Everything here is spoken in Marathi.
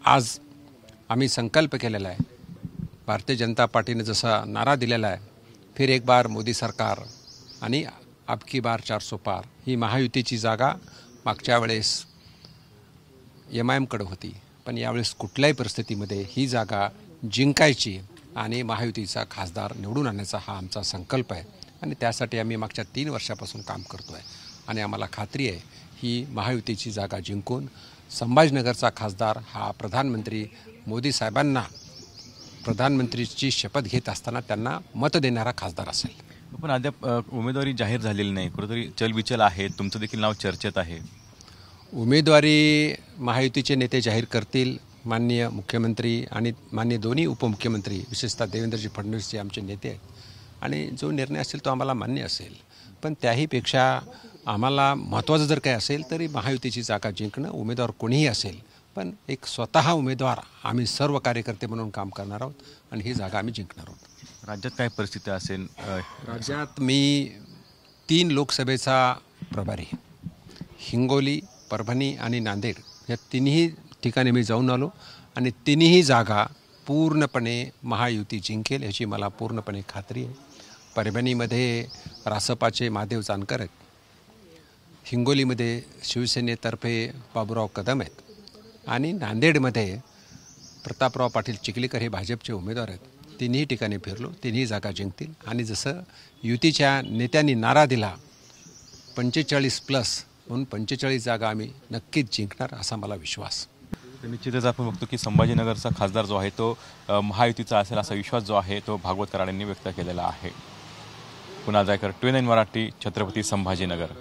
आज आम्ही संकल्प केलेला आहे, भारतीय जनता पार्टीने जसा नारा दिलेला आहे, फिर एक बार मोदी सरकार आणि अब की बार 400 पार, ही महायुतीची जागा मागच्या वेळेस MIMकडे होती, पण यावेळेस कुठल्याही परिस्थितीमध्ये ही जागा जिंकायची आणि महायुतीचा खासदार निवडून आणण्याचा हा आमचा संकल्प आहे आणि त्यासाठी आम्ही मागच्या 3 वर्षापासून काम करतो आहे आणि आम्हाला खात्री आहे ही महायुतीची जागा जिंकून संभाजीनगरचा खासदार हा प्रधानमंत्री मोदी साहेबांना प्रधानमंत्रीची शपथ घेत असताना त्यांना मत देणारा खासदार असेल. पण अद्याप उमेदवारी जाहीर झालेली नाही, कुठेतरी चलबिचल आहे, तुमचं देखील नाव चर्चेत आहे. उमेदवारी महायुतीचे नेते जाहीर करतील. माननीय मुख्यमंत्री आणि माननीय दोन्ही उपमुख्यमंत्री विशेषतः देवेंद्रजी फडणवीस जे आमचे नेते आहेत आणि जो निर्णय असेल तो आम्हाला मान्य असेल. पण त्याहीपेक्षा आम्हाला महत्त्वाचं जर काही असेल तरी महायुतीची जागा जिंकणं, उमेदवार कोणीही असेल, पण एक स्वतः उमेदवार आम्ही सर्व कार्यकर्ते म्हणून काम करणार आहोत आणि ही जागा आम्ही जिंकणार आहोत. राज्यात काय परिस्थिती असेल? राज्यात मी 3 लोकसभेचा प्रभारी, हिंगोली, परभणी आणि नांदेड या तिन्ही ठिकाणी मी जाऊन आलो आणि तिन्ही जागा पूर्णपणे महायुती जिंकेल याची मला पूर्णपणे खात्री आहे. परभणीमध्ये रासपाचे महादेव जानकर आहेत, हिंगोलीमध्ये शिवसेनेतर्फे बाबूराव कदम आहेत आणि नांदेडमध्ये प्रतापराव पाटील चिखलीकर हे भाजपचे उमेदवार आहेत. तिन्ही ठिकाणी फिरलो, तिन्ही जागा जिंकतील आणि जसं युतीच्या नेत्यांनी नारा दिला 45+ म्हणून 45 जागा आम्ही नक्कीच जिंकणार असा मला विश्वास. निश्चितच आपण बघतो की संभाजीनगरचा खासदार जो आहे तो महायुतीचा असेल असा विश्वास जो आहे तो भागवत कराडांनी व्यक्त केलेला आहे. पुन्हा जायकर, TVN मराठी, छत्रपती संभाजीनगर.